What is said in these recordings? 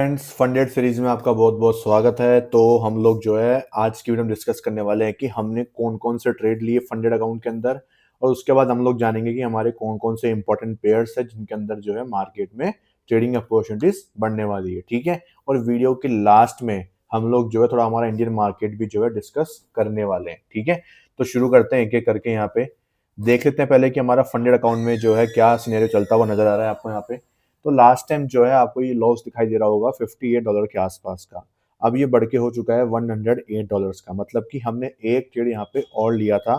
Friends, funded series में आपका बहुत बहुत स्वागत है। तो हम लोग जो है आज की वीडियो में डिस्कस करने वाले हैं कि हमने कौन कौन से ट्रेड लिए फंडेड अकाउंट के अंदर, और उसके बाद हम लोग जानेंगे कि हमारे कौन कौन से इंपॉर्टेंट पेयर्स है जिनके अंदर जो है मार्केट में ट्रेडिंग अपॉर्चुनिटीज बढ़ने वाली है। ठीक है। और वीडियो के लास्ट में हम लोग जो है थोड़ा हमारा इंडियन मार्केट भी जो है डिस्कस करने वाले हैं। ठीक है। तो शुरू करते हैं एक एक करके। यहाँ पे देख लेते हैं पहले कि हमारा फंडेड अकाउंट में जो है क्या सिनेरियो चलता हुआ नजर आ रहा है आपको यहाँ पे। तो लास्ट टाइम जो है आपको ये लॉस दिखाई दे रहा होगा $58 के आसपास का। अब ये बढ़ के हो चुका है $108 का, मतलब कि हमने एक ट्रेड यहाँ पे और लिया था,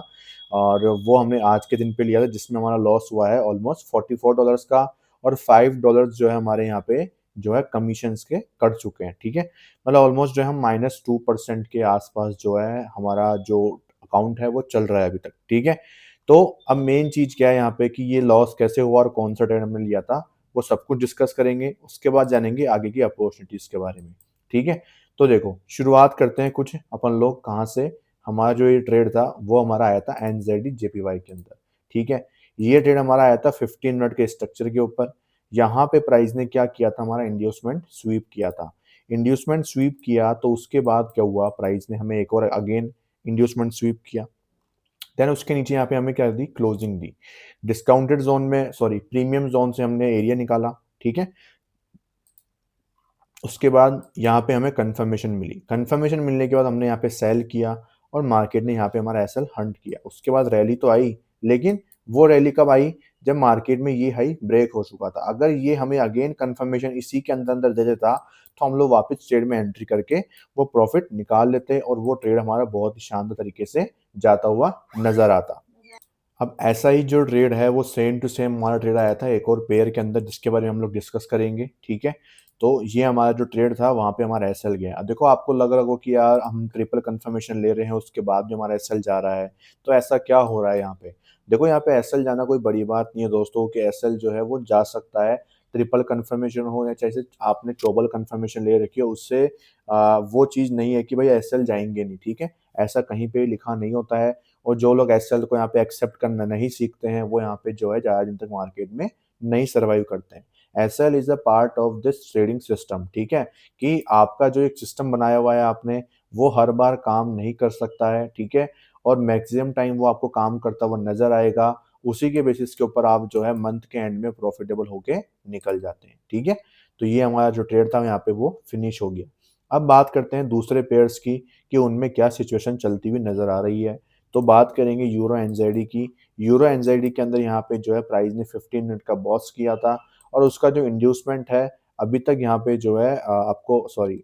और वो हमने आज के दिन पे लिया था जिसमें हमारा लॉस हुआ है ऑलमोस्ट $44 का। और $5 जो है हमारे यहाँ पे जो है कमीशन के कट चुके हैं। ठीक है। मतलब ऑलमोस्ट जो है हम -2% के आसपास जो है हमारा जो अकाउंट है वो चल रहा है अभी तक। ठीक है। तो अब मेन चीज क्या है यहाँ पे कि ये लॉस कैसे हुआ और कौन सा ट्रेड हमने लिया था, वो सब कुछ डिस्कस करेंगे। उसके बाद जानेंगे आगे की अपॉर्चुनिटीज के बारे में। ठीक है। तो देखो, शुरुआत करते हैं कुछ अपन लोग कहाँ से। हमारा जो ये ट्रेड था वो हमारा आया था एनजेडी जेपीवाई के अंदर। ठीक है। ये ट्रेड हमारा आया था 15 मिनट के स्ट्रक्चर के ऊपर। यहाँ पे प्राइस ने क्या किया था, हमारा इंड्यूसमेंट स्वीप किया था। इंड्यूसमेंट स्वीप किया तो उसके बाद क्या हुआ, प्राइस ने हमें एक और अगेन इंड्यूसमेंट स्वीप किया। देन उसके नीचे यहाँ पे हमें क्या दी, क्लोजिंग दी। डिस्काउंटेड जोन में, सॉरी, प्रीमियम जोन से हमने एरिया निकाला। ठीक है। उसके बाद यहाँ पे हमें कंफर्मेशन मिली। कंफर्मेशन मिलने के बाद हमने यहाँ पे सेल किया और मार्केट ने यहाँ पे हमारा एसएल हंट किया। उसके बाद रैली तो आई, लेकिन वो रैली कब आई, जब मार्केट में ये हाई ब्रेक हो चुका था। अगर ये हमें अगेन कंफर्मेशन इसी के अंदर अंदर दे देता तो हम लोग वापस ट्रेड में एंट्री करके वो प्रॉफिट निकाल लेते और वो ट्रेड हमारा बहुत ही शानदार तरीके से जाता हुआ नजर आता। अब ऐसा ही जो ट्रेड है वो सेम टू सेम हमारा ट्रेड आया था एक और पेयर के अंदर, जिसके बारे में हम लोग डिस्कस करेंगे। ठीक है। तो ये हमारा जो ट्रेड था वहां पे हमारा एसएल गया। अब देखो, आपको लग रहा होगा कि यार हम ट्रिपल कंफर्मेशन ले रहे हैं उसके बाद भी हमारा एसएल जा रहा है, तो ऐसा क्या हो रहा है यहाँ पे। देखो, यहाँ पे एसएल जाना कोई बड़ी बात नहीं है दोस्तों, कि एसएल जो है वो जा सकता है। ट्रिपल कंफर्मेशन हो या चाहे आपने चौबल कंफर्मेशन ले रखी हो, उससे वो चीज़ नहीं है कि भाई एसएल जाएंगे नहीं। ठीक है। ऐसा कहीं पे लिखा नहीं होता है। और जो लोग एसएल को यहाँ पे एक्सेप्ट करना नहीं सीखते हैं वो यहाँ पे जो है ज़्यादा दिन तक मार्केट में नहीं सर्वाइव करते हैं। SL is a part of this trading system. ठीक है। कि आपका जो एक सिस्टम बनाया हुआ है आपने, वो हर बार काम नहीं कर सकता है। ठीक है। और मैक्सिमम टाइम वो आपको काम करता हुआ नजर आएगा। उसी के बेसिस के ऊपर आप जो है मंथ के एंड में प्रॉफिटेबल होके निकल जाते हैं। ठीक है। तो ये हमारा जो ट्रेड था यहाँ पे वो फिनिश हो गया। अब बात करते हैं दूसरे पेयर्स की कि उनमें क्या सिचुएशन चलती हुई नजर आ रही है। तो बात करेंगे यूरो एनजेडी की। यूरो एनजेडी के अंदर यहाँ पे जो है प्राइस ने 15 मिनट का बॉस किया था, और उसका जो इंड्यूसमेंट है अभी तक यहाँ पे जो है आपको, सॉरी,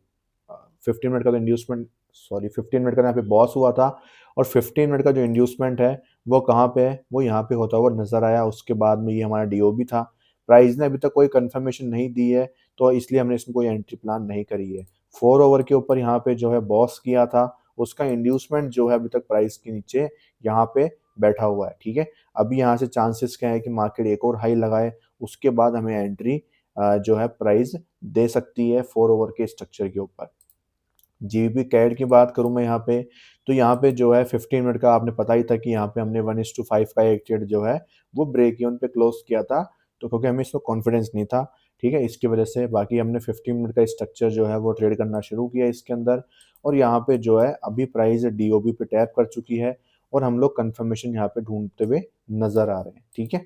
15 मिनट का तो इंड्यूसमेंट, सॉरी, 15 मिनट का यहाँ पे बॉस हुआ था। और 15 मिनट का जो इंड्यूसमेंट है वो कहाँ पे है, वो यहाँ पे होता हुआ नजर आया। उसके बाद में ये हमारा डीओबी था। प्राइस ने अभी तक कोई कंफर्मेशन नहीं दी है, तो इसलिए हमने इसमें कोई एंट्री प्लान नहीं करी है। 4 ओवर के ऊपर यहाँ पे जो है बॉस किया था, उसका इंड्यूसमेंट जो है अभी तक प्राइस के नीचे यहाँ पे बैठा हुआ है। ठीक है। अभी यहाँ से चांसेस क्या है कि मार्केट एक और हाई लगाए, उसके बाद हमें एंट्री जो है प्राइस दे सकती है 4 ओवर के स्ट्रक्चर के ऊपर। जीबीपी कैड की बात करूं मैं यहाँ पे, तो यहाँ पे जो है 15 मिनट का आपने पता ही था कि यहाँ पे हमने 1:5 का एक ट्रेड जो है वो ब्रेक इवन पे क्लोज किया था। तो क्योंकि हमें इसमें कॉन्फिडेंस नहीं था। ठीक है, इसकी वजह से बाकी हमने 15 मिनट का स्ट्रक्चर जो है वो ट्रेड करना शुरू किया इसके अंदर। और यहाँ पे जो है अभी प्राइस डीओबी पे टैप कर चुकी है, और हम लोग कंफर्मेशन यहाँ पे ढूंढते हुए नजर आ रहे हैं। ठीक है।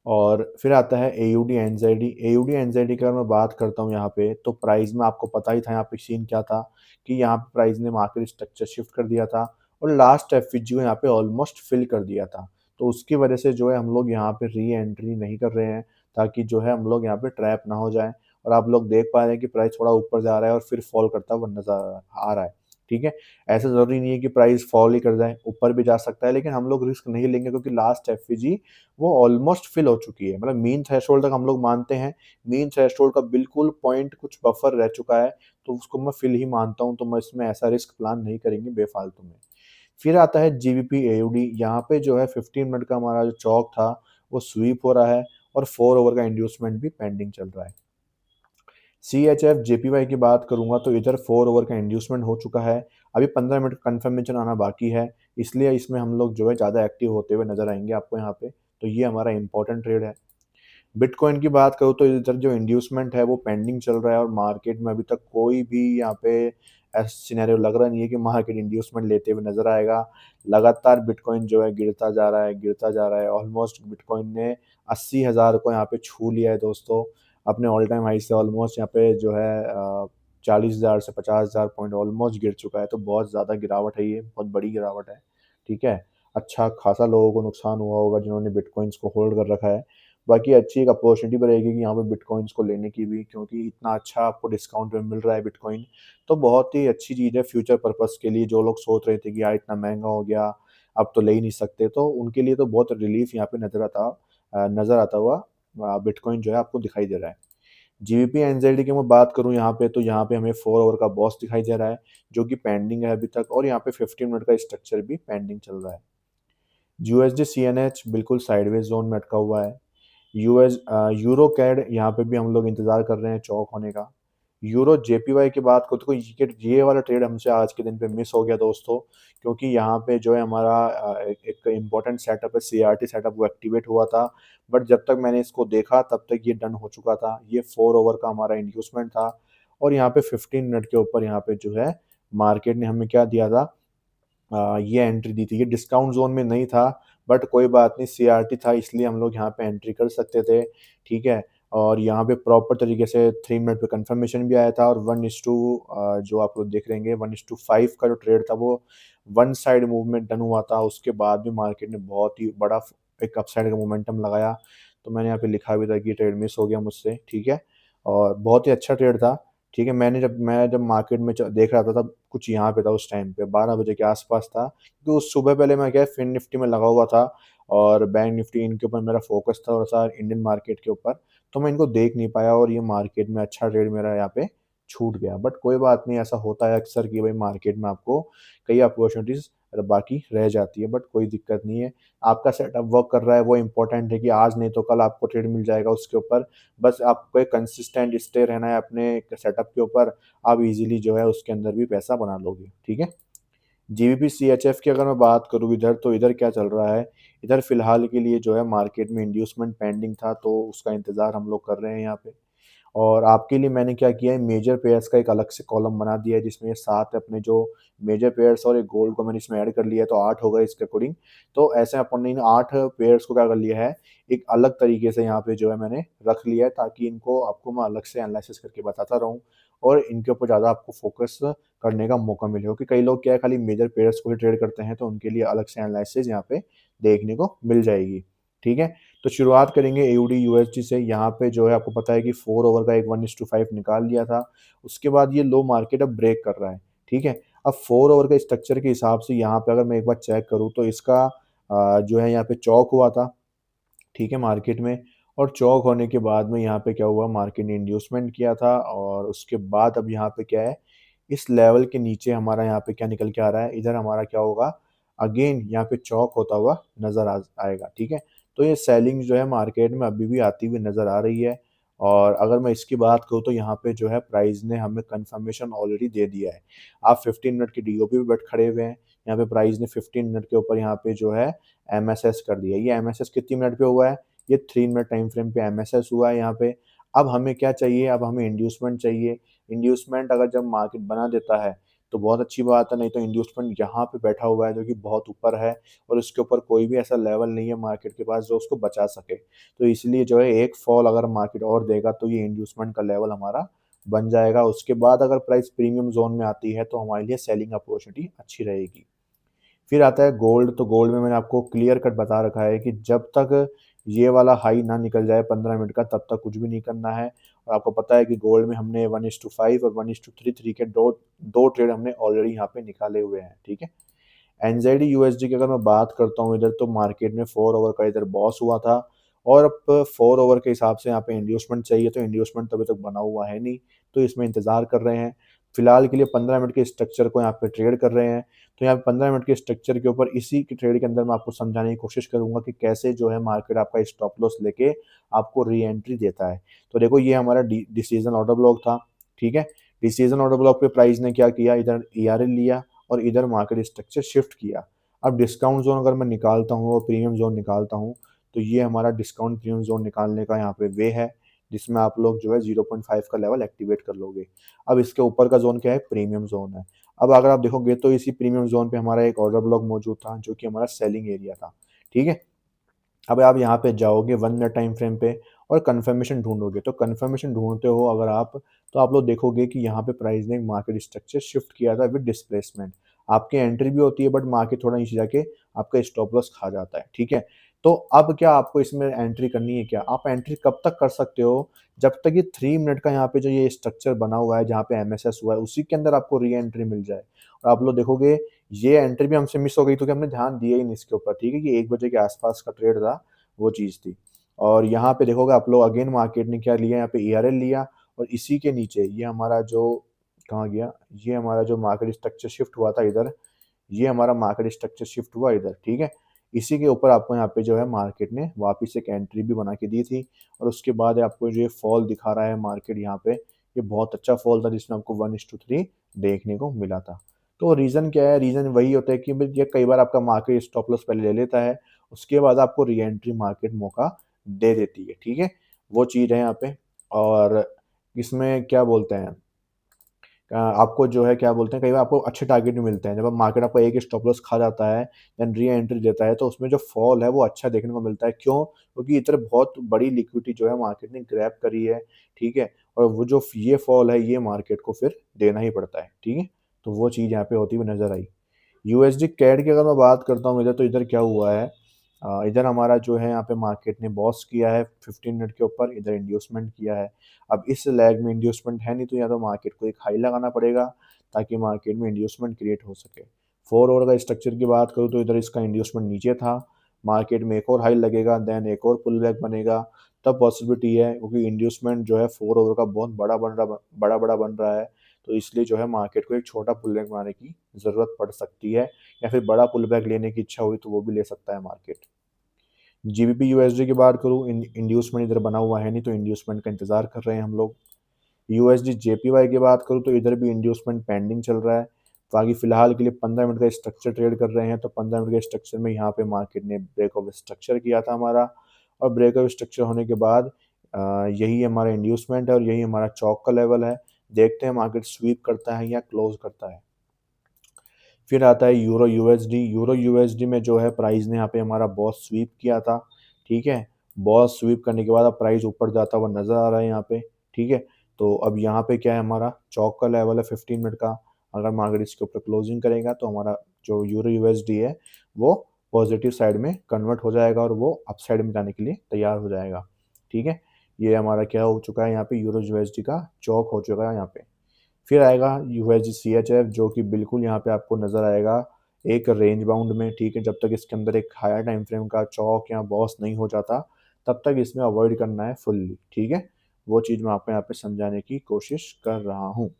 और फिर आता है एयूडी एनजाइडी। एयूडी एनजाइडी की अगर मैं बात करता हूँ यहाँ पे, तो प्राइस में आपको पता ही था यहाँ पे सीन क्या था, कि यहाँ पे प्राइस ने मार्केट स्ट्रक्चर शिफ्ट कर दिया था और लास्ट एफवीजी को यहाँ पे ऑलमोस्ट फिल कर दिया था। तो उसकी वजह से जो है हम लोग यहाँ पे री एंट्री नहीं कर रहे हैं, ताकि जो है हम लोग यहाँ पे ट्रैप ना हो जाए। और आप लोग देख पा रहे हैं कि प्राइस थोड़ा ऊपर जा रहा है और फिर फॉल करता हुआ नजर आ रहा है। ठीक है। ऐसा जरूरी नहीं है कि प्राइस फॉल ही कर जाए, ऊपर भी जा सकता है, लेकिन हम लोग रिस्क नहीं लेंगे क्योंकि लास्ट एफवीजी वो ऑलमोस्ट फिल हो चुकी है। मतलब मीन थ्रेशोल्ड तक हम लोग मानते हैं, मीन थ्रेशोल्ड का बिल्कुल पॉइंट कुछ बफर रह चुका है, तो उसको मैं फिल ही मानता हूँ। तो मैं इसमें ऐसा रिस्क प्लान नहीं करेंगे बेफालतू में। फिर आता है जीबीपी एयूडी। यहाँ पे जो है 15 मिनट का हमारा जो चौक था वो स्वीप हो रहा है, और 4 ओवर का इंड्यूसमेंट भी पेंडिंग चल रहा है। सी एच एफ जेपीवाई की बात करूंगा तो इधर 4 ओवर का इंड्यूसमेंट हो चुका है। अभी 15 मिनट कंफर्मेशन आना बाकी है, इसलिए इसमें हम लोग जो है ज़्यादा एक्टिव होते हुए नजर आएंगे आपको यहाँ पे। तो ये हमारा इंपॉर्टेंट ट्रेड है। बिटकॉइन की बात करूँ तो इधर जो इंड्यूसमेंट है वो पेंडिंग चल रहा है और मार्केट में अभी तक कोई भी यहाँ पे ऐसा सिनेरियो लग रहा नहीं है कि मार्केट इंड्यूसमेंट लेते हुए नज़र आएगा। लगातार बिटकॉइन जो है गिरता जा रहा है, गिरता जा रहा है। ऑलमोस्ट बिटकॉइन ने 80,000 को यहाँ पे छू लिया है दोस्तों। अपने ऑल टाइम हाई से ऑलमोस्ट यहाँ पे जो है 40,000 से 50,000 पॉइंट ऑलमोस्ट गिर चुका है। तो बहुत ज़्यादा गिरावट है ये, बहुत बड़ी गिरावट है, ठीक है। अच्छा खासा लोगों को नुकसान हुआ होगा जिन्होंने बिटकॉइन्स को होल्ड कर रखा है। बाकी अच्छी एक अपॉर्चुनिटी भी रहेगी कि यहाँ पे बिटकॉइन्स को लेने की भी, क्योंकि इतना अच्छा आपको डिस्काउंट में मिल रहा है बिटकॉइन। तो बहुत ही अच्छी चीज़ है फ्यूचर पर्पस के लिए। जो लोग सोच रहे थे कि यार इतना महंगा हो गया, अब तो ले ही नहीं सकते, तो उनके लिए तो बहुत रिलीफ यहाँ पे नज़र आता हुआ बिटकॉइन जो है आपको दिखाई दे रहा है। जीबीपी एनजेडी की मैं बात करूँ यहाँ पे, तो यहाँ पे हमें 4 आवर का बॉस दिखाई दे रहा है, जो कि पेंडिंग है अभी तक, और यहाँ पे 15 मिनट का स्ट्रक्चर भी पेंडिंग चल रहा है। यूएसडी सीएनएच बिल्कुल साइडवेज जोन में अटका हुआ है। यूरो कैड यहाँ पे भी हम लोग इंतज़ार कर रहे हैं चौक होने का। यूरो जेपीवाई की बात करूँ तो ये वाला ट्रेड हमसे आज के दिन पे मिस हो गया दोस्तों, क्योंकि यहाँ पे जो है हमारा एक इम्पोर्टेंट सेटअप है, सीआरटी सेटअप, वो एक्टिवेट हुआ था। बट जब तक मैंने इसको देखा तब तक ये डन हो चुका था। ये 4 ओवर का हमारा इंड्यूसमेंट था और यहाँ पे 15 मिनट के ऊपर यहाँ पे जो है मार्केट ने हमें क्या दिया था, ये एंट्री दी थी। ये डिस्काउंट ज़ोन में नहीं था, बट कोई बात नहीं, सीआरटी था इसलिए हम लोग यहाँ पे एंट्री कर सकते थे, ठीक है। और यहाँ पे प्रॉपर तरीके से 3 मिनट पे कंफर्मेशन भी आया था और 1:2 जो आप लोग देख रहेंगे 1:5 का जो ट्रेड था वो वन साइड मूवमेंट डन हुआ था। उसके बाद भी मार्केट ने बहुत ही बड़ा एक अपसाइड का मोमेंटम लगाया। तो मैंने यहाँ पे लिखा भी था कि ये ट्रेड मिस हो गया मुझसे, ठीक है। और बहुत ही अच्छा ट्रेड था, ठीक है। मैं जब मार्केट में देख रहा था तब कुछ यहाँ पे था, उस टाइम पे 12 बजे के आसपास था। तो उस सुबह पहले मैं क्या है फिन निफ्टी में लगा हुआ था और बैंक निफ्टी, इनके ऊपर मेरा फोकस था थोड़ा-सा इंडियन मार्केट के ऊपर। तो मैं इनको देख नहीं पाया और ये मार्केट में अच्छा ट्रेड मेरा यहाँ पे छूट गया। बट कोई बात नहीं, ऐसा होता है अक्सर कि भाई मार्केट में आपको कई अपॉर्च्युनिटीज़ बाकी रह जाती है, बट कोई दिक्कत नहीं है। आपका सेटअप वर्क कर रहा है, वो इम्पोर्टेंट है कि आज नहीं तो कल आपको ट्रेड मिल जाएगा उसके ऊपर। बस आपको एक कंसिस्टेंट स्टे रहना है अपने सेटअप के ऊपर, आप इज़िली जो है उसके अंदर भी पैसा बना लोगे, ठीक है। जीबीपी सीएचएफ की अगर मैं बात करूँ इधर, तो इधर क्या चल रहा है, इधर फ़िलहाल के लिए जो है मार्केट में इंड्यूसमेंट पेंडिंग था, तो उसका इंतज़ार हम लोग कर रहे हैं यहाँ पे। और आपके लिए मैंने क्या किया है, मेजर पेयर्स का एक अलग से कॉलम बना दिया है, जिसमें 7 अपने जो मेजर पेयर्स और एक गोल्ड को मैंने इसमें ऐड कर लिया है, तो 8 हो गए इसके अकॉर्डिंग। तो ऐसे अपन ने इन 8 पेयर्स को क्या कर लिया है, एक अलग तरीके से यहाँ पे जो है मैंने रख लिया है, ताकि इनको आपको मैं अलग से एनालिसिस करके बताता रहूँ और इनके ऊपर ज़्यादा आपको फ़ोकस करने का मौका मिले। क्योंकि कई लोग क्या है खाली मेजर पेयर्स को ही ट्रेड करते हैं, तो उनके लिए अलग से एनालिसिस यहाँ पे देखने को मिल जाएगी, ठीक है। तो शुरुआत करेंगे एयूडी यूएसडी से। यहाँ पे जो है आपको पता है कि 4 ओवर का एक 1:5 निकाल लिया था। उसके बाद ये लो मार्केट अब ब्रेक कर रहा है, ठीक है। अब 4 ओवर के स्ट्रक्चर के हिसाब से यहाँ पे अगर मैं एक बार चेक करूँ तो इसका जो है यहाँ पे चौक हुआ था, ठीक है, मार्केट में। और चौक होने के बाद में यहाँ पे क्या हुआ, मार्केट ने इंड्यूसमेंट किया था और उसके बाद अब यहाँ पे क्या है, इस लेवल के नीचे हमारा यहाँ पे क्या निकल के आ रहा है, इधर हमारा क्या होगा, अगेन यहाँ पे चौक होता हुआ नज़र आ आएगा, ठीक है। तो ये सेलिंग जो है मार्केट में अभी भी आती हुई नज़र आ रही है। और अगर मैं इसकी बात करूँ तो यहाँ पे जो है प्राइस ने हमें कन्फर्मेशन ऑलरेडी दे दिया है। आप 15 मिनट की डीओपी पे बैठ खड़े हुए हैं, यहाँ पे प्राइस ने 15 मिनट के ऊपर यहाँ पे जो है एमएसएस कर दिया। ये एमएसएस कितनी मिनट पे हुआ है, ये 3 मिनट टाइम फ्रेम पे एमएसएस हुआ है यहाँ पे। अब हमें क्या चाहिए, अब हमें इंड्यूसमेंट चाहिए। इंड्यूसमेंट अगर जब मार्केट बना देता है तो बहुत अच्छी बात है, नहीं तो इंड्यूसमेंट यहाँ पे बैठा हुआ है जो कि बहुत ऊपर है और उसके ऊपर कोई भी ऐसा लेवल नहीं है मार्केट के पास जो उसको बचा सके। तो इसलिए जो है एक फॉल अगर मार्केट और देगा तो ये इंड्यूसमेंट का लेवल हमारा बन जाएगा। उसके बाद अगर प्राइस प्रीमियम ज़ोन में आती है तो हमारे लिए सेलिंग अपॉर्चुनिटी अच्छी रहेगी। फिर आता है गोल्ड, तो गोल्ड में मैंने आपको क्लियर कट बता रखा है कि जब तक ये वाला हाई ना निकल जाए 15 मिनट का, तब तक कुछ भी नहीं करना है। और आपको पता है कि गोल्ड में हमने 1:5 और 1:3 के दो ट्रेड हमने ऑलरेडी यहाँ पे निकाले हुए हैं, ठीक है। एनजेडी यूएसडी की अगर मैं बात करता हूँ इधर, तो मार्केट में 4 ओवर का इधर बॉस हुआ था और अब 4 ओवर के हिसाब से यहाँ पे इंड्यूसमेंट चाहिए, तो इंड्यूसमेंट तो अभी तक बना हुआ है नहीं, तो इसमें इंतज़ार कर रहे हैं। फिलहाल के लिए 15 मिनट के स्ट्रक्चर को यहाँ पे ट्रेड कर रहे हैं। तो यहाँ पे 15 मिनट के स्ट्रक्चर के ऊपर इसी के ट्रेड के अंदर मैं आपको समझाने की कोशिश करूँगा कि कैसे जो है मार्केट आपका स्टॉप लॉस लेके आपको री एंट्री देता है। तो देखो ये हमारा डिसीजन ऑर्डर ब्लॉक था, ठीक है। डिसीजन ऑर्डर ब्लॉक पे प्राइस ने क्या किया, इधर ईआरएल लिया और इधर मार्केट स्ट्रक्चर शिफ्ट किया। अब डिस्काउंट ज़ोन अगर मैं निकालता हूँ और प्रीमियम ज़ोन निकालता हूँ, तो ये हमारा डिस्काउंट प्रीमियम ज़ोन निकालने का यहाँ पे वे है, जिसमें आप लोग जो है 0.5 का लेवल एक्टिवेट कर लोगे। अब इसके ऊपर का ज़ोन क्या है? प्रीमियम ज़ोन है। अब अगर आप देखोगे तो इसी प्रीमियम ज़ोन पे हमारा एक ऑर्डर ब्लॉक मौजूद था, जो कि हमारा सेलिंग एरिया था, ठीक है? अब आप यहाँ पे जाओगे 1 मिनट टाइम फ्रेम पे और कन्फर्मेशन ढूँढोगे, तो कन्फर्मेशन ढूँढते हो अगर आप, तो आप लोग देखोगे कि यहाँ पे प्राइस ने एक मार्केट स्ट्रक्चर शिफ्ट किया था विद डिस्प्लेसमेंट। आपकी एंट्री भी होती है बट मार्केट थोड़ा नीचे जाके आपका स्टॉप लॉस खा जाता है, ठीक है? तो अब क्या आपको इसमें एंट्री करनी है क्या? आप एंट्री कब तक कर सकते हो? जब तक ये 3 मिनट का यहाँ पे जो ये स्ट्रक्चर बना हुआ है, जहाँ पे एमएसएस हुआ है, उसी के अंदर आपको री एंट्री मिल जाए। और आप लोग देखोगे ये एंट्री भी हमसे मिस हो गई, क्योंकि हमने ध्यान दिया ही नहीं इसके ऊपर, ठीक है? कि 1 बजे के आस-पास का ट्रेड था, वो चीज़ थी। और यहाँ पे देखोगे आप लोग, अगेन मार्केट ने क्या लिया, यहाँ पे ईआरएल लिया और इसी के नीचे ये हमारा जो कहाँ गया? ये हमारा जो मार्केट स्ट्रक्चर शिफ्ट हुआ था इधर, ये हमारा मार्केट स्ट्रक्चर शिफ्ट हुआ इधर, ठीक है? इसी के ऊपर आपको यहाँ पे जो है मार्केट ने वापस एक एंट्री भी बना के दी थी और उसके बाद आपको जो ये फॉल दिखा रहा है मार्केट यहाँ पे, ये बहुत अच्छा फॉल था जिसमें आपको 1:3 देखने को मिला था। तो रीज़न क्या है? रीज़न वही होता है कि भई ये कई बार आपका मार्केट स्टॉप लॉस पहले ले लेता है, उसके बाद आपको री एंट्री मार्केट मौका दे देती है, ठीक है? वो चीज़ है यहाँ पे। और इसमें क्या बोलते हैं, आपको जो है क्या बोलते हैं, कई बार आपको अच्छे टारगेट भी मिलते हैं। जब आप मार्केट आपका एक स्टॉप लॉस खा जाता है, देन री एंट्री देता है, तो उसमें जो फॉल है वो अच्छा देखने को मिलता है। क्यों? क्योंकि इधर बहुत बड़ी लिक्विडिटी जो है मार्केट ने ग्रैब करी है, ठीक है? और वो जो ये फॉल है ये मार्केट को फिर देना ही पड़ता है, ठीक है? तो वो चीज़ यहाँ पे होती हुई नज़र आई। यूएसडी कैड की अगर मैं बात करता हूँ इधर, तो इधर क्या हुआ है, इधर हमारा जो है यहाँ पे मार्केट ने बॉस किया है 15 मिनट के ऊपर, इधर इंड्यूसमेंट किया है। अब इस लैग में इंड्यूसमेंट है नहीं, तो या तो मार्केट को एक हाई लगाना पड़ेगा ताकि मार्केट में इंड्यूसमेंट क्रिएट हो सके। 4 आवर का स्ट्रक्चर की बात करूँ तो इधर इसका इंड्यूसमेंट नीचे था, मार्केट में एक और हाई लगेगा, देन एक और पुल बैक बनेगा, तब पॉसिबिलिटी है, क्योंकि इंड्यूसमेंट जो है 4 आवर का बहुत बड़ा बन रहा है, तो इसलिए जो है मार्केट को एक छोटा पुल बैक बनाने की ज़रूरत पड़ सकती है, या फिर बड़ा पुल बैक लेने की इच्छा हुई तो वो भी ले सकता है मार्केट। जीबीपी यूएसडी की बात करूँ, इंड्यूसमेंट इधर बना हुआ है नहीं, तो इंड्यूसमेंट का इंतज़ार कर रहे हैं हम लोग। यूएसडी जेपीवाई की बात करूँ तो इधर भी इंड्यूसमेंट पेंडिंग चल रहा है। बाकी फिलहाल के लिए 15 मिनट का स्ट्रक्चर ट्रेड कर रहे हैं, तो 15 मिनट के स्ट्रक्चर में यहाँ पे मार्केट ने ब्रेकआउट स्ट्रक्चर किया था हमारा, और ब्रेकआउट स्ट्रक्चर होने के बाद यही हमारा इंड्यूसमेंट है और यही हमारा चौक का लेवल है। देखते हैं मार्केट स्वीप करता है या क्लोज करता है। फिर आता है यूरो यूएसडी। यूरो यूएसडी में जो है प्राइस ने यहाँ पे हमारा बॉस स्वीप किया था, ठीक है? बॉस स्वीप करने के बाद अब प्राइस ऊपर जाता हुआ नज़र आ रहा है यहाँ पे, ठीक है? तो अब यहाँ पे क्या है, हमारा चौक का लेवल है 15 मिनट का। अगर मार्केट इसके ऊपर क्लोजिंग करेगा तो हमारा जो यूरो यूएसडी है वो पॉजिटिव साइड में कन्वर्ट हो जाएगा और वो अपसाइड में जाने के लिए तैयार हो जाएगा, ठीक है? ये हमारा क्या हो चुका है, यहाँ पे यूरो यूएसडी का चौक हो चुका है यहाँ पे। फिर आएगा यूएसजीसीएचएफ, जो कि बिल्कुल यहाँ पे आपको नज़र आएगा एक रेंज बाउंड में, ठीक है? जब तक इसके अंदर एक हायर टाइम फ्रेम का चौक या बॉस नहीं हो जाता, तब तक इसमें अवॉइड करना है फुल्ली, ठीक है? वो चीज़ मैं आपको यहाँ पे समझाने की कोशिश कर रहा हूँ।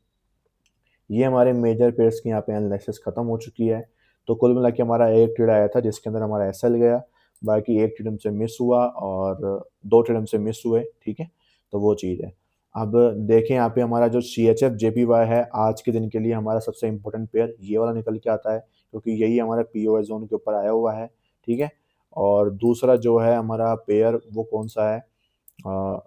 ये हमारे मेजर पेयर्स की यहाँ पे एनालिसिस खत्म हो चुकी है। तो कुल मिला के हमारा एक ट्रेड आया था जिसके अंदर हमारा एसएल गया, बाकी एक ट्रेड हमसे मिस हुआ और 2 ट्रेड हमसे मिस हुए, ठीक है? तो वो चीज़ है। अब देखें यहाँ पे हमारा जो सीएचएफ जेपीवाई है, आज के दिन के लिए हमारा सबसे इम्पोर्टेंट पेयर ये वाला निकल के आता है, क्योंकि यही हमारा पीओएस ज़ोन के ऊपर आया हुआ है, ठीक है? और दूसरा जो है हमारा पेयर वो कौन-सा है?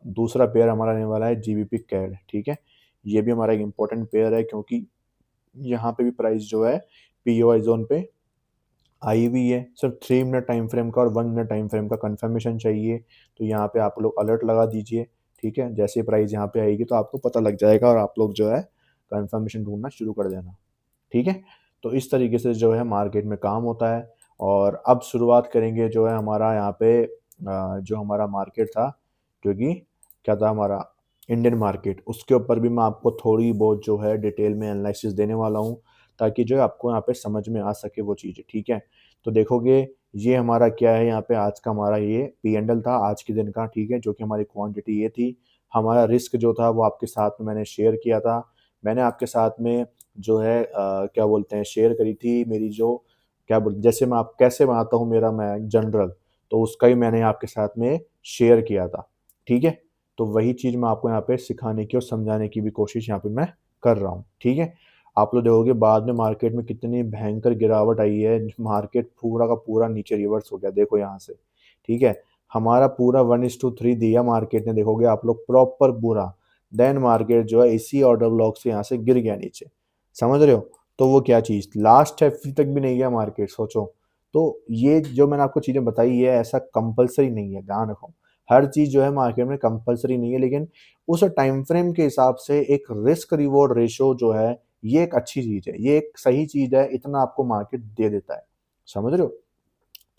दूसरा पेयर हमारा रहने वाला है जीबीपी कैड, ठीक है? ये भी हमारा एक इम्पोर्टेंट पेयर है, क्योंकि यहाँ पे भी प्राइस जो है पीओआई ज़ोन पे आई हुई है। सिर्फ 3 मिनट टाइम फ्रेम का और 1 मिनट टाइम फ्रेम का कंफर्मेशन चाहिए, तो यहाँ पे आप लोग अलर्ट लगा दीजिए, ठीक है? जैसे प्राइस यहाँ पे आएगी तो आपको पता लग जाएगा और आप लोग जो है कंफर्मेशन ढूँढना शुरू कर देना, ठीक है? तो इस तरीके से जो है मार्केट में काम होता है। और अब शुरुआत करेंगे जो है हमारा यहाँ पे जो हमारा मार्केट था, जो कि क्या था हमारा इंडियन मार्केट, उसके ऊपर भी मैं आपको थोड़ी बहुत जो है डिटेल में एनालिसिस देने वाला हूँ, ताकि जो है आपको यहाँ पे समझ में आ सके वो चीज़ें, ठीक है? तो देखोगे ये हमारा क्या है, यहाँ पे आज का हमारा ये पी&एल था आज के दिन का, ठीक है? जो कि हमारी क्वांटिटी ये थी। हमारा रिस्क जो था वो आपके साथ में मैंने शेयर किया था। मैंने आपके साथ में जो है क्या बोलते हैं, शेयर करी थी मेरी जो क्या बोल जैसे मैं आप कैसे बनाता हूँ मेरा मैं जनरल, तो उसका ही मैंने आपके साथ में शेयर किया था, ठीक है? तो वही चीज़ मैं आपको यहाँ पे सिखाने की और समझाने की भी कोशिश यहाँ पे मैं कर रहा हूँ, ठीक है? आप लोग देखोगे बाद में मार्केट में कितनी भयंकर गिरावट आई है, मार्केट पूरा का पूरा नीचे रिवर्स हो गया, देखो यहाँ से, ठीक है? हमारा पूरा 1:3 दिया मार्केट ने, देखोगे आप लोग प्रॉपर पूरा, देन मार्केट जो है इसी ऑर्डर ब्लॉक से यहाँ से गिर गया नीचे, समझ रहे हो? तो वो क्या चीज़ लास्ट एफडी तक भी नहीं गया मार्केट, सोचो। तो ये जो मैंने आपको चीज़ें बताई है ऐसा कंपल्सरी नहीं है, ध्यान रखो। हर चीज़ जो है मार्केट में कंपल्सरी नहीं है, लेकिन उस टाइम फ्रेम के हिसाब से एक रिस्क रिवॉर्ड रेशियो जो है ये एक अच्छी चीज़ है, ये एक सही चीज़ है, इतना आपको मार्केट दे देता है, समझ रहे हो?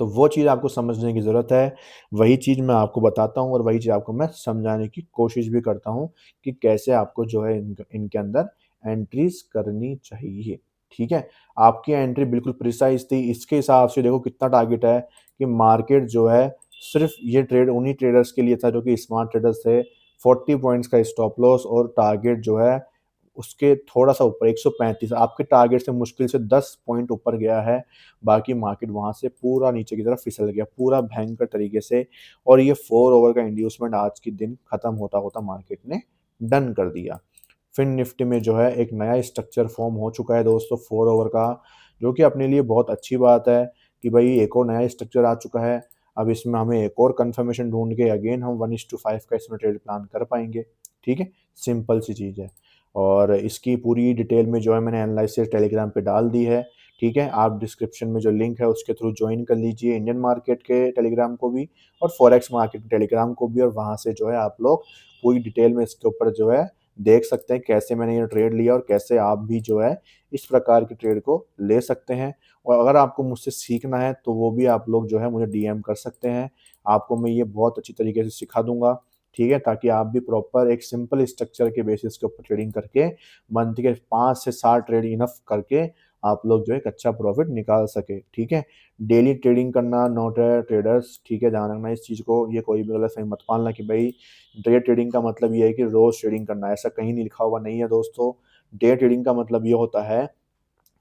तो वो चीज़ आपको समझने की ज़रूरत है, वही चीज़ मैं आपको बताता हूँ और वही चीज़ आपको मैं समझाने की कोशिश भी करता हूँ कि कैसे आपको जो है इनके अंदर एंट्रीज़ करनी चाहिए, ठीक है? आपकी एंट्री बिल्कुल प्रिसाइज़ थी, इसके हिसाब से देखो कितना टारगेट है कि मार्केट जो है सिर्फ़ ये ट्रेड उन्हीं ट्रेडर्स के लिए था जो कि स्मार्ट ट्रेडर्स थे, 40 पॉइंट्स का स्टॉप लॉस और टारगेट जो है उसके थोड़ा-सा ऊपर 135, आपके टारगेट से मुश्किल से 10 पॉइंट ऊपर गया है, बाकी मार्केट वहाँ से पूरा नीचे की तरफ फिसल गया, पूरा भयंकर तरीके से। और ये 4 ओवर का इंड्यूसमेंट आज के दिन खत्म होता-होता मार्केट ने डन कर दिया। फिन निफ्टी में जो है एक नया स्ट्रक्चर फॉर्म हो चुका है दोस्तों 4 ओवर का, जो कि अपने लिए बहुत अच्छी बात है कि भई एक और नया स्ट्रक्चर आ चुका है। अब इसमें हमें एक और कन्फर्मेशन ढूँढ के अगेन हम 1:5 का इसमें ट्रेड प्लान कर पाएँगे, ठीक है? सिंपल सी चीज़ है। और इसकी पूरी डिटेल में जो है मैंने एनालिसिस टेलीग्राम पे डाल दी है, ठीक है? आप डिस्क्रिप्शन में जो लिंक है उसके थ्रू जॉइन कर लीजिए इंडियन मार्केट के टेलीग्राम को भी और फॉरेक्स मार्केट के टेलीग्राम को भी, और वहाँ से जो है आप लोग पूरी डिटेल में इसके ऊपर जो है देख सकते हैं कैसे मैंने ये ट्रेड लिया और कैसे आप भी जो है इस प्रकार के ट्रेड को ले सकते हैं। और अगर आपको मुझसे सीखना है तो वो भी आप लोग जो है मुझे डीएम कर सकते हैं। आपको मैं ये बहुत अच्छी तरीके से सिखा दूँगा, ठीक है? ताकि आप भी प्रॉपर एक सिंपल स्ट्रक्चर के बेसिस के ऊपर ट्रेडिंग करके मंथ के 5 से 7 ट्रेड इनफ करके आप लोग जो है एक अच्छा प्रॉफ़िट निकाल सकें, ठीक है? डेली ट्रेडिंग करना नॉट अ ट्रेडर्स, ठीक है? ध्यान रखना इस चीज़ को, ये कोई भी गलतफ़हमी मत पालना कि भई डे ट्रेडिंग का मतलब ये है कि रोज़ ट्रेडिंग करना है, ऐसा कहीं नहीं लिखा हुआ नहीं है दोस्तों। डे ट्रेडिंग का मतलब ये होता है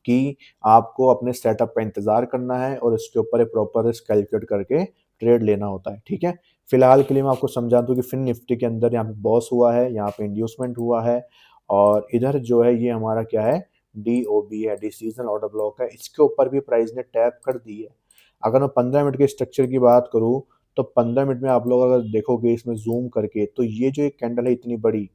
कि आपको अपने सेटअप का इंतज़ार करना है और उसके ऊपर एक प्रॉपर रिस्क कैलकुलेट करके ट्रेड लेना होता है, ठीक है? फिलहाल के लिए मैं आपको समझा दूँ कि फिन निफ्टी के अंदर यहाँ पे बॉस हुआ है, यहाँ पे इंड्यूसमेंट हुआ है और इधर जो है ये हमारा क्या है, डीओबी है, डिसीज़नल ऑर्डर ब्लॉक है, इसके ऊपर भी प्राइस ने टैप कर दी है। अगर मैं 15 मिनट के स्ट्रक्चर की बात करूँ, तो 15 मिनट में आप लोग अगर देखोगे इसमें ज़ूम करके, तो ये जो एक कैंडल है इतनी बड़ी,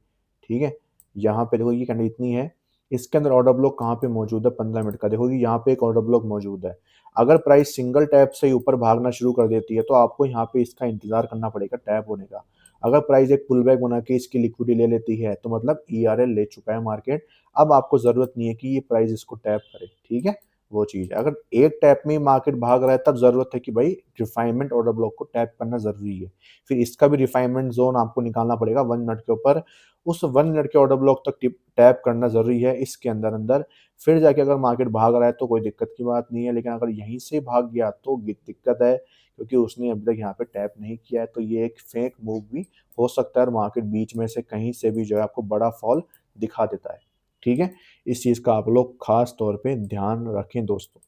ठीक है? यहाँ पे देखो ये कैंडल इतनी है, इसके अंदर ऑर्डर ब्लॉक कहाँ पे मौजूद है 15 मिनट का, देखो कि यहाँ पे एक ऑर्डर ब्लॉक मौजूद है। अगर प्राइस सिंगल टैप से ही ऊपर भागना शुरू कर देती है, तो आपको यहाँ पे इसका इंतज़ार करना पड़ेगा टैप होने का। अगर प्राइस एक पुल बैक बना के इसकी लिक्विडिटी ले लेती है, तो मतलब ईआरएल ले चुका है मार्केट। अब आपको ज़रूरत नहीं है कि ये प्राइस इसको टैप करे, ठीक है? वो चीज़ है। अगर एक टैप में ही मार्केट भाग रहा है, तब ज़रूरत है कि भई रिफाइनमेंट ऑर्डर ब्लॉक को टैप करना ज़रूरी है। फिर इसका भी रिफाइनमेंट ज़ोन आपको निकालना पड़ेगा 1 मिनट के ऊपर, उस 1 मिनट के ऑर्डर ब्लॉक तक टिप टैप करना ज़रूरी है इसके अंदर-अंदर। फिर जाके अगर मार्केट भाग रहा है तो कोई दिक्कत की बात नहीं है, लेकिन अगर यहीं से भाग गया तो दिक्कत है, क्योंकि उसने अभी तक यहाँ पे टैप नहीं किया है, तो ये एक फेक मूव भी हो सकता है और मार्केट बीच में से कहीं से भी जो है आपको बड़ा फॉल दिखा देता है। ठीक है? इस चीज़ का आप लोग ख़ास तौर पे ध्यान रखें दोस्तों।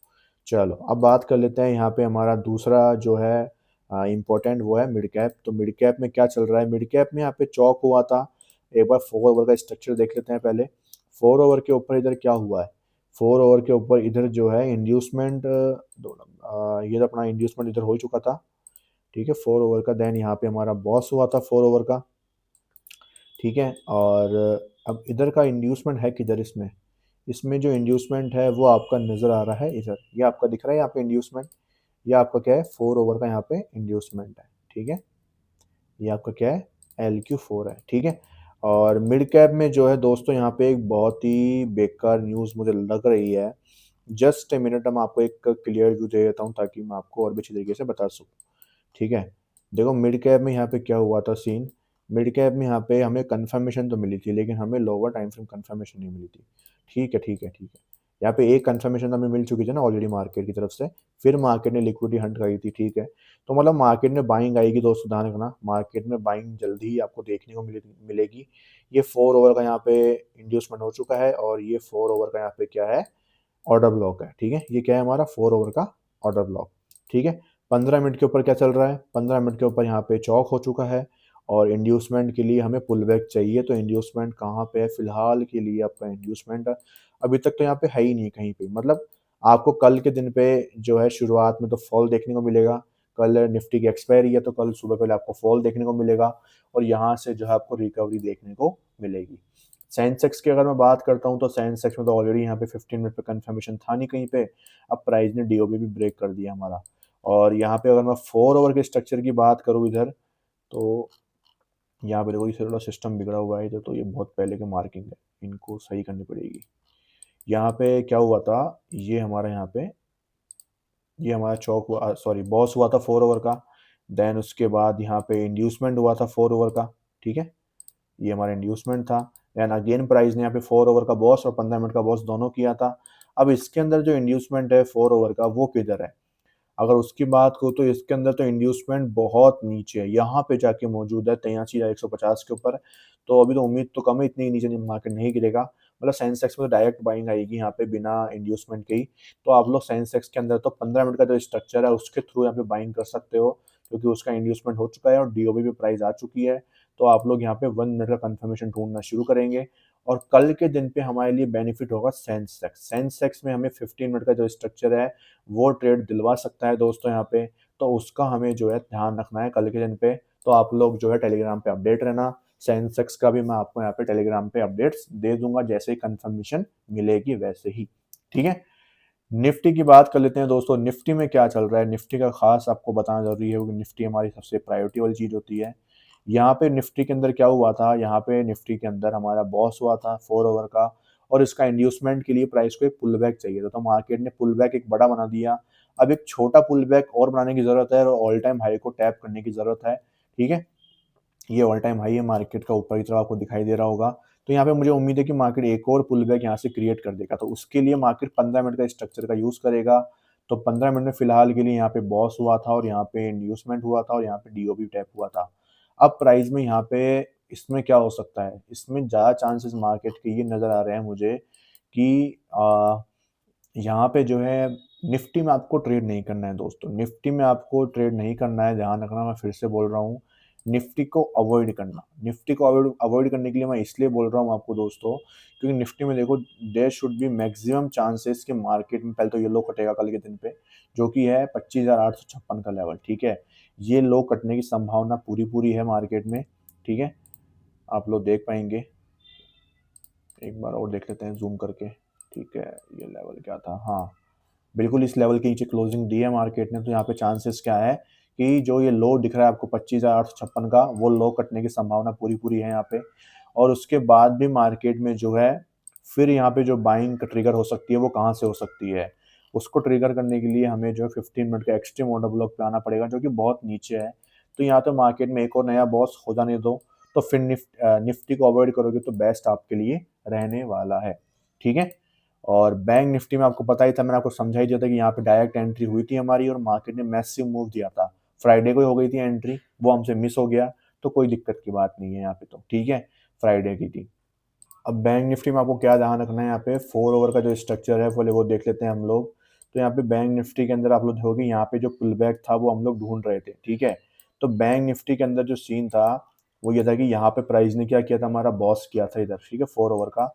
चलो, अब बात कर लेते हैं यहाँ पे हमारा दूसरा जो है इम्पोर्टेंट, वो है मिड कैप। तो मिड कैप में क्या चल रहा है? मिड कैप में यहाँ पे चॉक हुआ था। एक बार 4 ओवर का स्ट्रक्चर देख लेते हैं पहले। 4 ओवर के ऊपर इधर क्या हुआ है? 4 ओवर के ऊपर इधर जो है इंड्यूसमेंट ये तो अपना इंड्यूसमेंट इधर हो चुका था, ठीक है? 4 ओवर का, देन यहाँ पे हमारा बॉस हुआ था 4 ओवर का, ठीक है? और अब इधर का इंड्यूसमेंट है किधर इसमें? इसमें जो इंड्यूसमेंट है वो आपका नज़र आ रहा है इधर। ये आपका दिख रहा है यहाँ पे इंड्यूसमेंट? ये आपका क्या है? 4 ओवर का यहाँ पे इंड्यूसमेंट है, ठीक है? ये आपका क्या है? LQ4 है, ठीक है? और मिड कैप में जो है दोस्तों यहाँ पे एक बहुत ही बेकार न्यूज़ मुझे लग रही है। जस्ट अ मिनट, मैं आपको एक क्लियर व्यू दे देता हूँ ताकि मैं आपको और भी अच्छी तरीके से बता सकूँ, ठीक है? देखो मिड कैप में यहाँ पे क्या हुआ था सीन, मिड कैप में यहाँ पे हमें कन्फर्मेशन तो मिली थी, लेकिन हमें लोअर टाइम फ्रेम कन्फर्मेशन नहीं मिली थी। ठीक है, ठीक है, ठीक है। यहाँ पे एक कन्फर्मेशन हमें मिल चुकी थी ना ऑलरेडी मार्केट की तरफ से, फिर मार्केट ने लिक्विडिटी हंट करी थी, ठीक है। तो मतलब मार्केट में बाइंग आएगी दोस्तों, ध्यान रखना, मार्केट में बाइंग जल्दी ही आपको देखने को मिलेगी। ये 4 ओवर का यहाँ पे इंड्यूसमेंट हो चुका है और ये 4 ओवर का यहाँ पे क्या है, ऑर्डर ब्लॉक है, ठीक है? ये क्या है हमारा 4 ओवर का ऑर्डर ब्लॉक, ठीक है? 15 मिनट के ऊपर क्या चल रहा है? 15 मिनट के ऊपर यहाँ पे चौक हो चुका है और इंड्यूसमेंट के लिए हमें पुल बैक चाहिए, तो इंड्यूसमेंट कहाँ पे है? फिलहाल के लिए आपका इंड्यूसमेंट अभी तक तो यहाँ पे है ही नहीं कहीं पे। मतलब आपको कल के दिन पे जो है शुरुआत में तो फॉल देखने को मिलेगा, कल निफ्टी की एक्सपायरी है तो कल सुबह पहले आपको फॉल देखने को मिलेगा और यहाँ से जो है आपको रिकवरी देखने को मिलेगी। सेंसेक्स की अगर मैं बात करता हूँ तो सेंसेक्स में तो ऑलरेडी यहाँ पे 15 मिनट पे कंफर्मेशन था नहीं कहीं पे, अब प्राइस ने डीओबी भी ब्रेक कर दिया हमारा। और यहाँ पे अगर मैं 4 ओवर के स्ट्रक्चर की बात करूँ इधर, तो यहाँ पे देखो ये थोड़ा सिस्टम बिगड़ा हुआ है इधर, तो ये बहुत पहले की मार्किंग है, इनको सही करनी पड़ेगी। यहाँ पे क्या हुआ था, ये हमारा यहाँ पे ये हमारा चौक हुआ, सॉरी बॉस हुआ था 4 ओवर का, देन उसके बाद यहाँ पे इंड्यूसमेंट हुआ था 4 ओवर का, ठीक है, ये हमारा इंड्यूसमेंट था। देन अगेन प्राइस ने यहाँ पे 4 ओवर का बॉस और 15 मिनट का बॉस दोनों किया था। अब इसके अंदर जो इंड्यूसमेंट है 4 ओवर का वो किधर है, अगर उसकी बात करूँ तो इसके अंदर तो इंड्यूसमेंट बहुत नीचे है, यहाँ पे जाके मौजूद है 83,150 के ऊपर। तो अभी तो उम्मीद तो कम है, इतनी नीचे मार्केट नहीं गिरेगा, मतलब सेंसेक्स में तो डायरेक्ट बाइंग आएगी यहाँ पे बिना इंड्यूसमेंट के ही। तो आप लोग सेंसेक्स के अंदर तो 15 मिनट का जो स्ट्रक्चर है उसके थ्रू यहाँ पे बाइंग कर सकते हो, क्योंकि उसका इंड्यूसमेंट हो चुका है और डीओबी भी प्राइस आ चुकी है। तो आप लोग यहाँ पे 1 मिनट का कंफर्मेशन ढूंढना शुरू करेंगे और कल के दिन पे हमारे लिए बेनिफिट होगा सेंसेक्स। सेंसेक्स में हमें 15 मिनट का जो स्ट्रक्चर है वो ट्रेड दिलवा सकता है दोस्तों यहाँ पे, तो उसका हमें जो है ध्यान रखना है कल के दिन पे। तो आप लोग जो है टेलीग्राम पे अपडेट रहना, सेंसेक्स का भी मैं आपको यहाँ पे टेलीग्राम पे अपडेट्स दे दूंगा, जैसे ही कंफर्मेशन मिलेगी वैसे ही, ठीक है। निफ्टी की बात कर लेते हैं दोस्तों, निफ्टी में क्या चल रहा है, निफ्टी का खास आपको बताना जरूरी है क्योंकि निफ्टी हमारी सबसे प्रायोरिटी वाली चीज होती है। यहाँ पे निफ्टी के अंदर क्या हुआ था, यहाँ पे निफ्टी के अंदर हमारा बॉस हुआ था 4 ओवर का और इसका इंड्यूसमेंट के लिए प्राइस को एक पुल बैक चाहिए था, तो मार्केट ने पुल बैक एक बड़ा बना दिया। अब एक छोटा पुल बैक और बनाने की जरूरत है और ऑल टाइम हाई को टैप करने की जरूरत है, ठीक है। ये ऑल टाइम हाई है मार्केट का, ऊपर की तरफ आपको दिखाई दे रहा होगा। तो यहाँ पे मुझे उम्मीद है कि मार्केट एक और पुल बैक यहाँ से क्रिएट कर देगा, तो उसके लिए मार्केट 15 मिनट का स्ट्रक्चर का यूज करेगा। तो 15 मिनट में फिलहाल के लिए यहाँ पे बॉस हुआ था और यहाँ पे इंड्यूसमेंट हुआ था और यहाँ पे डीओबी टैप हुआ था। अब प्राइस में यहाँ पे इसमें क्या हो सकता है, इसमें ज़्यादा चांसेस मार्केट के ये नज़र आ रहे हैं मुझे कि यहाँ पे जो है निफ्टी में आपको ट्रेड नहीं करना है दोस्तों, निफ्टी में आपको ट्रेड नहीं करना है, ध्यान रखना, मैं फिर से बोल रहा हूँ, निफ्टी को अवॉइड करना। निफ्टी को अवॉइड अवॉइड करने के लिए मैं इसलिए बोल रहा हूँ आपको दोस्तों, क्योंकि निफ्टी में देखो there should be maximum chances कि मार्केट में पहले तो ये लो कटेगा कल के दिन पे, जो कि है 25,856 का लेवल, ठीक है। ये लो कटने की संभावना पूरी पूरी है मार्केट में, ठीक है, आप लोग देख पाएंगे। एक बार और देख लेते हैं जूम करके, ठीक है, ये लेवल क्या था, हाँ बिल्कुल इस लेवल के नीचे क्लोजिंग दी है मार्केट ने। तो यहाँ पे चांसेस क्या है कि जो ये लो दिख रहा है आपको 25,856 का, वो लो कटने की संभावना पूरी पूरी है यहाँ पे। और उसके बाद भी मार्केट में जो है फिर यहाँ पे जो बाइंग का ट्रिगर हो सकती है वो कहाँ से हो सकती है, उसको ट्रिगर करने के लिए हमें जो है 15 मिनट का एक्सट्रीम ऑर्डर ब्लॉक पे आना पड़ेगा, जो कि बहुत नीचे है। तो यहाँ तो मार्केट में एक और नया बॉस हो जाने दो, तो फिर निफ्टी को अवॉइड करोगे तो बेस्ट आपके लिए रहने वाला है, ठीक है। और बैंक निफ्टी में आपको पता ही था, मैंने आपको समझा ही दिया था कि यहाँ पे डायरेक्ट एंट्री हुई थी हमारी और मार्केट ने मैसिव मूव दिया था। फ्राइडे को ही हो गई थी एंट्री, वो हमसे मिस हो गया, तो कोई दिक्कत की बात नहीं है यहाँ पे, तो ठीक है, फ्राइडे की थी। अब बैंक निफ्टी में आपको क्या ध्यान रखना है, यहाँ पे 4 ओवर का जो स्ट्रक्चर है पहले वो देख लेते हैं हम लोग। तो यहाँ पे बैंक निफ्टी के अंदर आप लोग देखोगे यहाँ पे जो पुल बैक था वो हम लोग ढूंढ रहे थे, ठीक है। तो बैंक निफ्टी के अंदर जो सीन था वो ये था कि यहाँ पे प्राइस ने क्या किया था, हमारा बॉस किया था इधर, ठीक है, 4 ओवर का,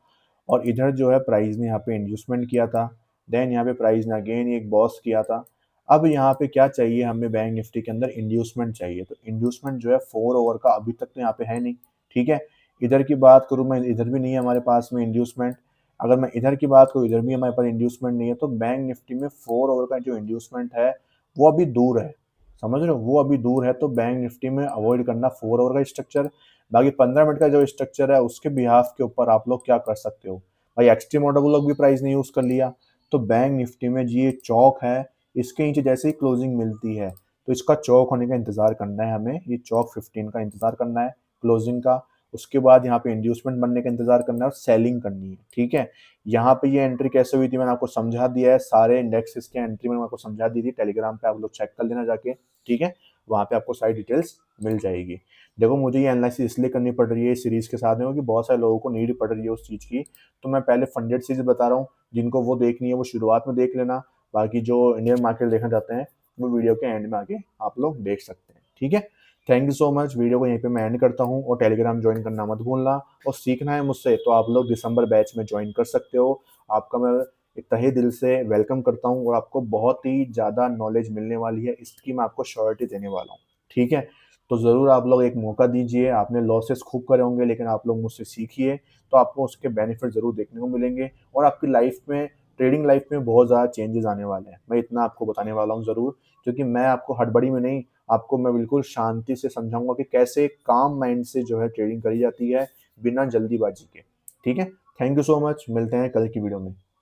और इधर जो है प्राइस ने यहाँ पे इंड्यूसमेंट किया था। देन यहाँ पे प्राइस ने अगेन एक बॉस किया था। अब यहाँ पे क्या चाहिए हमें, बैंक निफ्टी के अंदर इंड्यूसमेंट चाहिए, तो इंड्यूसमेंट जो है 4 ओवर का अभी तक तो यहाँ पे है नहीं, ठीक है। इधर की बात करूँ मैं, इधर भी नहीं है हमारे पास में इंड्यूसमेंट। अगर मैं इधर की बात करूँ, इधर भी हमारे पास इंड्यूसमेंट नहीं है, तो बैंक निफ्टी में 4 ओवर का जो इंड्यूसमेंट है वो अभी दूर है, समझ रहे हो, वो अभी दूर है। तो बैंक निफ्टी में अवॉइड करना 4 ओवर का स्ट्रक्चर। बाकी 15 मिनट का जो स्ट्रक्चर है उसके बिहाफ के ऊपर आप लोग क्या कर सकते हो, भाई एक्सट्रीम ऑर्डर ब्लॉक भी प्राइस ने यूज कर लिया। तो बैंक निफ्टी में जी ये चौक है, इसके नीचे जैसे ही क्लोजिंग मिलती है तो इसका चौक होने का इंतजार करना है हमें, ये चौक 15 का इंतजार करना है क्लोजिंग का। उसके बाद यहाँ पे इंड्यूसमेंट बनने का इंतजार करना है और सेलिंग करनी है, ठीक है। यहाँ पे ये एंट्री कैसे हुई थी मैंने आपको समझा दिया है, सारे इंडेक्सेस के एंट्री मैंने आपको समझा दी थी, टेलीग्राम पे आप लोग चेक कर लेना जाके, ठीक है, वहाँ पे आपको सारी डिटेल्स मिल जाएगी। देखो मुझे ये एनालिसिस इसलिए करनी पड़ रही है इस सीरीज के साथ में, क्योंकि बहुत सारे लोगों को नीड पड़ रही है उस चीज़ की। तो मैं पहले फंडेड सीरीज बता रहा हूँ, जिनको वो देखनी है वो शुरुआत में देख लेना, बाकी जो इंडियन मार्केट देखना चाहते हैं वो वीडियो के एंड में आके आप लोग देख सकते हैं, ठीक है। Thank you so much, video को यहीं पे मैं एंड करता हूँ, और टेलीग्राम ज्वाइन करना मत भूलना, और सीखना है मुझसे तो आप लोग दिसंबर बैच में ज्वाइन कर सकते हो। आपका मैं एक तहे दिल से वेलकम करता हूँ और आपको बहुत ही ज़्यादा नॉलेज मिलने वाली है, इसकी मैं आपको श्योरिटी देने वाला हूँ, ठीक है? तो ज़रूर आप लोग एक मौका दीजिए, आपने लॉसेस खूब करे होंगे लेकिन आप लोग मुझसे सीखिए, तो आपको उसके बेनिफिट ज़रूर देखने को मिलेंगे और आपकी लाइफ में, ट्रेडिंग लाइफ में बहुत ज़्यादा चेंजेस आने वाले हैं। मैं इतना आपको बताने वाला हूँ ज़रूर, क्योंकि मैं आपको हड़बड़ी में नहीं, आपको मैं बिल्कुल शांति से समझाऊँगा कि कैसे काम माइंड से जो है ट्रेडिंग करी जाती है, बिना जल्दीबाजी के, ठीक है? थैंक यू सो मच, मिलते हैं कल की वीडियो में।